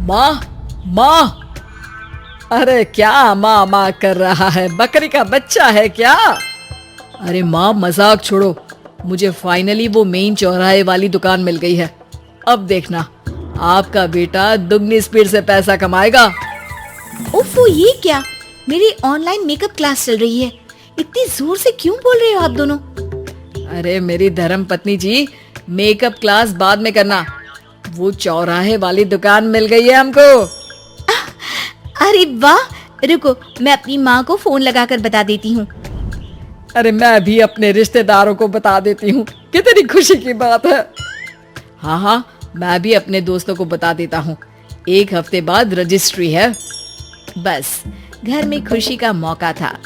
माँ माँ, अरे क्या माँ माँ कर रहा है? बकरी का बच्चा है क्या? अरे माँ मजाक छोड़ो, मुझे फाइनली वो मेन चौराहे वाली दुकान मिल गई है। अब देखना, आपका बेटा दुगनी स्पीड से पैसा कमाएगा। ओफो, ये क्या? मेरी ऑनलाइन मेकअप क्लास चल रही है। इतनी जोर से क्यों बोल रहे हो आप दोनों? अरे मेरी धर्म पत्नी जी, मेकअप क्लास बाद में करना, वो चौराहे वाली दुकान मिल गई है हमको। अरे वाह, रुको मैं अपनी माँ को फोन लगाकर बता देती हूँ। अरे मैं भी अपने रिश्तेदारों को बता देती हूँ, कितनी खुशी की बात है। हाँ हाँ, मैं भी अपने दोस्तों को बता देता हूँ, 1 हफ्ते बाद रजिस्ट्री है। बस घर में खुशी का मौका था।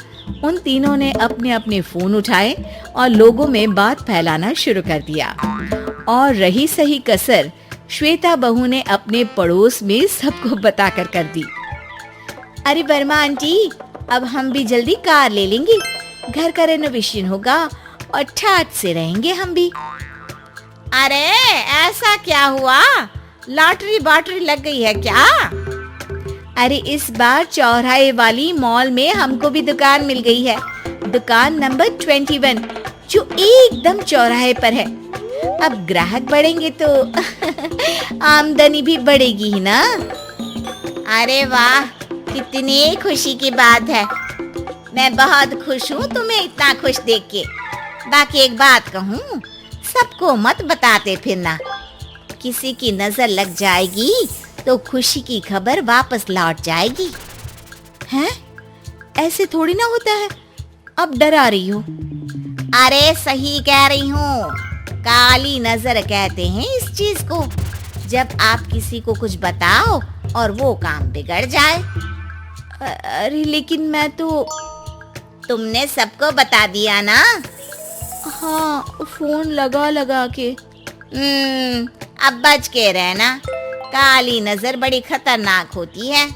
उन तीनों ने अपने अपने फोन उठाए और लोगों में बात फैलाना शुरू कर दिया। और रही सही कसर श्वेता बहू ने अपने पड़ोस में सबको बताकर कर दी। अरे वर्मा आंटी, अब हम भी जल्दी कार ले लेंगे, घर का रेनोवेशन होगा और ठाट से रहेंगे हम भी। अरे ऐसा क्या हुआ? लॉटरी बाटरी लग गई है क्या? अरे इस बार चौराहे वाली मॉल में हमको भी दुकान मिल गई है, दुकान नंबर 21, जो एकदम चौराहे पर है। अब ग्राहक बढ़ेंगे तो आमदनी भी बढ़ेगी ही ना। अरे वाह, कितनी खुशी की बात है। मैं बहुत खुश हूँ तुम्हें इतना खुश देख के। बाकी एक बात कहूँ, सबको मत बताते फिरना, किसी की नजर लग जाएगी तो खुशी की खबर वापस लौट जाएगी। हैं? ऐसे थोड़ी ना होता है, अब डरा रही हो। अरे सही कह रही हूँ, काली नजर कहते हैं इस चीज को, जब आप किसी को कुछ बताओ और वो काम बिगड़ जाए। अरे लेकिन मैं तो... तुमने सबको बता दिया ना? हाँ, फोन लगा लगा के। अब बच के रहना, काली नजर बड़ी खतरनाक होती है।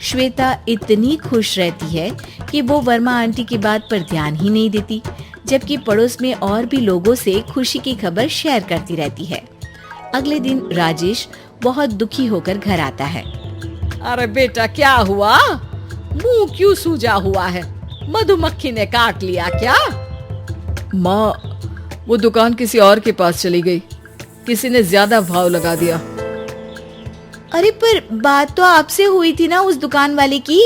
श्वेता इतनी खुश रहती है कि वो वर्मा आंटी की बात पर ध्यान ही नहीं देती, जबकि पड़ोस में और भी लोगों से खुशी की खबर शेयर करती रहती है। अगले दिन राजेश बहुत दुखी होकर घर आता है। अरे बेटा क्या हुआ? मुंह क्यों सूजा हुआ है? मधुमक्खी ने काट लिया क्या? माँ, वो दुकान किसी और के पास चली गई, किसी ने ज्यादा भाव लगा दिया। अरे पर बात तो आपसे हुई थी ना उस दुकान वाले की।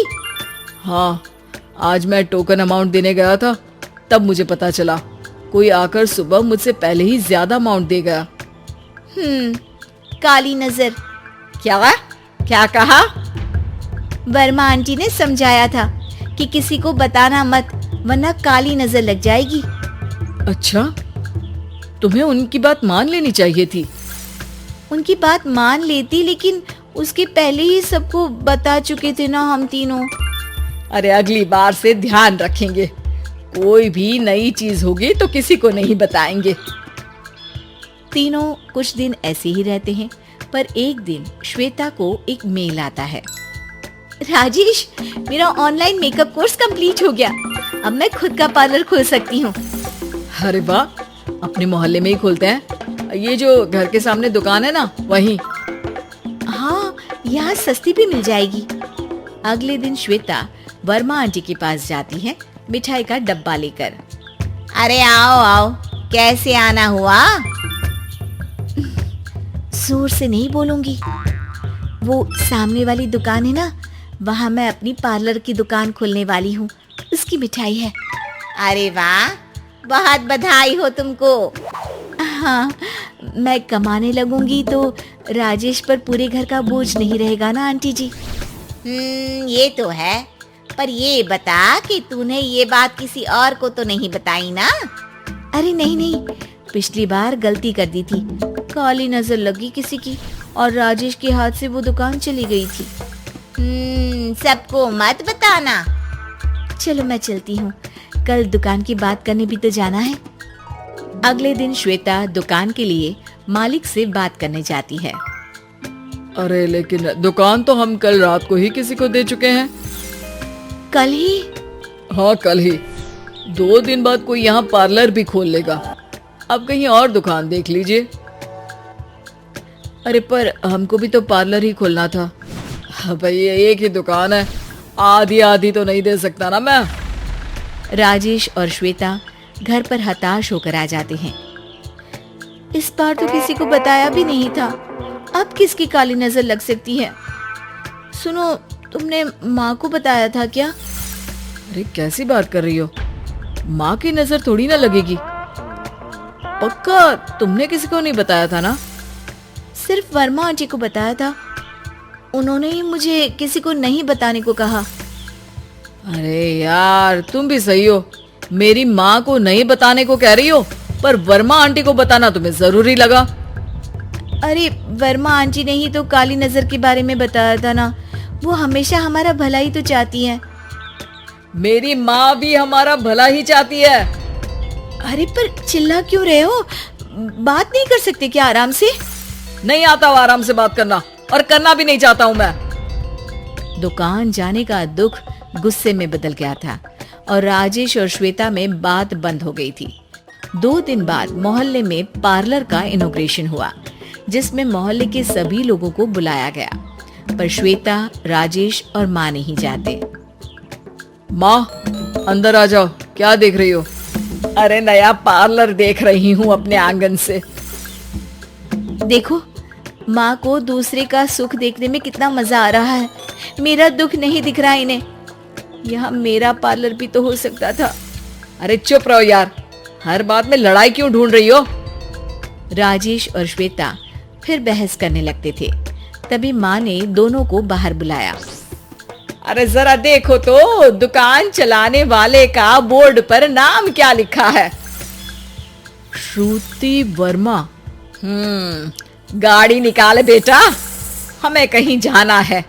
हाँ, आज मैं टोकन अमाउंट देने गया था, तब मुझे पता चला कोई आकर सुबह मुझसे पहले ही ज्यादा अमाउंट दे गया। काली नजर। क्या कहा? वर्मा आंटी ने समझाया था कि किसी को बताना मत, वरना काली नजर लग जाएगी। अच्छा, तुम्हें उनकी बात मान लेनी चाहिए थी। उनकी बात मान लेती, लेकिन उसके पहले ही सबको बता चुके थे ना हम तीनों। अरे अगली बार से ध्यान रखेंगे, कोई भी नई चीज होगी तो किसी को नहीं बताएंगे। तीनों कुछ दिन ऐसे ही रहते हैं, पर एक दिन श्वेता को एक मेल आता है। राजेश, मेरा ऑनलाइन मेकअप कोर्स कंप्लीट हो गया, अब मैं खुद का पार्लर खोल सकती हूँ। अरे वाह, अपने मोहल्ले में ही खोलते हैं, ये जो घर के सामने दुकान है ना, वहीं। हाँ, यहाँ सस्ती भी मिल जाएगी। अगले दिन श्वेता वर्मा आंटी के पास जाती है मिठाई का डब्बा लेकर। अरे आओ आओ, कैसे आना हुआ? जोर से नहीं बोलूंगी, वो सामने वाली दुकान है ना, वहाँ मैं अपनी पार्लर की दुकान खोलने वाली हूँ, उसकी मिठाई है। अरे वाह, बहुत बधाई हो तुमको। हाँ, मैं कमाने लगूंगी तो राजेश पर पूरे घर का बोझ नहीं रहेगा ना आंटी जी। ये तो है, पर ये बता कि तूने ये बात किसी और को तो नहीं बताई ना? अरे नहीं नहीं, पिछली बार गलती कर दी थी, काली नजर लगी किसी की और राजेश के हाथ से वो दुकान चली गई थी। सबको मत बताना। चलो मैं चलती हूँ, कल दुकान की बात करने भी तो जाना है। अगले दिन श्वेता दुकान के लिए मालिक से बात करने जाती है। अरे लेकिन दुकान तो हम कल रात को ही किसी को दे चुके हैं। कल ही? हाँ कल ही, 2 दिन बाद कोई यहाँ पार्लर भी खोल लेगा, अब कहीं और दुकान देख लीजिए। अरे पर हमको भी तो पार्लर ही खोलना था। भाई ये एक ही दुकान है, आधी आधी तो नहीं दे सकता ना मैं। राजेश और श्वेता घर पर हताश होकर आ जाते हैं। इस बार तो किसी को बताया भी नहीं था, अब किसकी काली नजर लग सकती है। सुनो, तुमने माँ को बताया था क्या? अरे कैसी बात कर रही हो, माँ की नजर थोड़ी ना लगेगी। पक्का तुमने किसी को नहीं बताया था ना? सिर्फ वर्मा आंटी को बताया था, उन्होंने ही मुझे किसी को नहीं बताने को कहा। अरे यार तुम भी सही हो, मेरी माँ को नहीं बताने को कह रही हो, पर वर्मा आंटी को बताना तुम्हें जरूरी लगा। अरे वर्मा आंटी ने ही तो काली नजर के बारे में बताया था ना, वो हमेशा हमारा भला ही तो चाहती है। मेरी माँ भी हमारा भला ही चाहती है। अरे पर चिल्ला क्यों रहे हो, बात नहीं कर सकते क्या आराम से? नहीं आता वो आराम से बात करना, और करना भी नहीं चाहता हूँ मैं। दुकान जाने का दुख गुस्से में बदल गया था और राजेश और श्वेता में बात बंद हो गई थी। 2 दिन बाद मोहल्ले में पार्लर का इनॉग्रेशन हुआ, जिसमें मोहल्ले के सभी लोगों को बुलाया गया, पर श्वेता, राजेश और माँ नहीं जाते। माँ अंदर आ जाओ, क्या देख रही हो? अरे नया पार्लर देख रही हूँ अपने आंगन से। देखो, माँ को दूसरे का सुख देखने में कितना मजा आ रहा है, मेरा दुख नहीं दिख रहा इन्हें। यहाँ मेरा पार्लर भी तो हो सकता था। अरे चुप रहो यार, हर बात में लड़ाई क्यों ढूंढ रही हो? राजेश और श्वेता फिर बहस करने लगते थे। तभी माँ ने दोनों को बाहर बुलाया। अरे जरा देखो तो, दुकान चलाने वाले का बोर्ड पर नाम क्या लिखा है? श्रुति वर्मा। गाड़ी निकाले बेटा, हमें कहीं जाना है।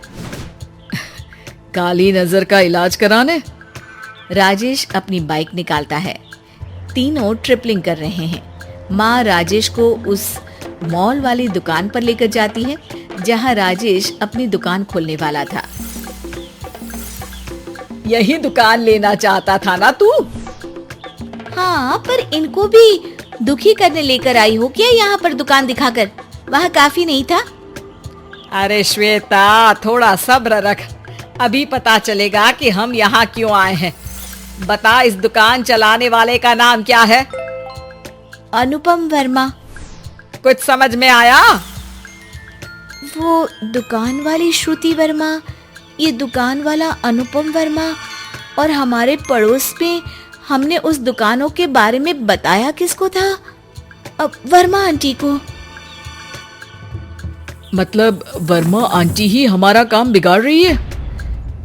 काली नजर का इलाज कराने? राजेश अपनी बाइक निकालता है। तीनों ट्रिपलिंग कर रहे हैं। माँ राजेश को उस मॉल वाली दुकान पर लेकर जाती है जहाँ राजेश अपनी दुकान खोलने वाला था। यही दुकान लेना चाहता था ना तू? हाँ, पर इनको भी दुखी करने लेकर आई हो क्या यहाँ पर दुकान दिखाकर? वहाँ काफी नहीं था? अरे श्वेता थोड़ा सब्र रख, अभी पता चलेगा कि हम यहाँ क्यों आए हैं। बता, इस दुकान चलाने वाले का नाम क्या है? अनुपम वर्मा। कुछ समझ में आया? वो दुकान वाली श्रुति वर्मा, ये दुकान वाला अनुपम वर्मा, और हमारे पड़ोस में हमने उस दुकानों के बारे में बताया किसको था? अब वर्मा आंटी को। मतलब वर्मा आंटी ही हमारा काम बिगाड़ रही है?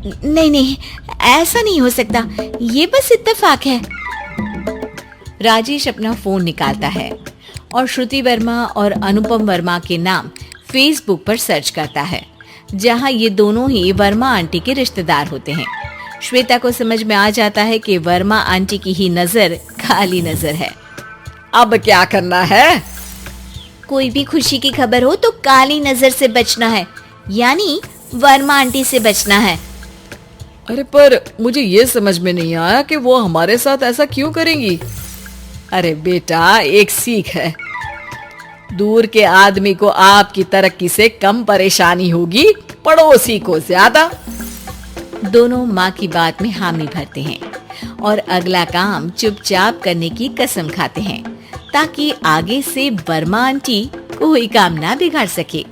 नहीं नहीं, ऐसा नहीं हो सकता, ये बस इत्तेफाक है। राजेश अपना फोन निकालता है और श्रुति वर्मा और अनुपम वर्मा के नाम फेसबुक पर सर्च करता है, जहां ये दोनों ही वर्मा आंटी के रिश्तेदार होते हैं। श्वेता को समझ में आ जाता है कि वर्मा आंटी की ही नजर काली नजर है। अब क्या करना है? कोई भी खुशी की खबर हो तो काली नजर से बचना है, यानी वर्मा आंटी से बचना है। अरे पर मुझे ये समझ में नहीं आया कि वो हमारे साथ ऐसा क्यों करेंगी। अरे बेटा, एक सीख है, दूर के आदमी को आपकी तरक्की से कम परेशानी होगी, पड़ोसी को ज्यादा। दोनों माँ की बात में हामी भरते हैं और अगला काम चुपचाप करने की कसम खाते हैं, ताकि आगे से वर्मा आंटी कोई काम ना बिगाड़ सके।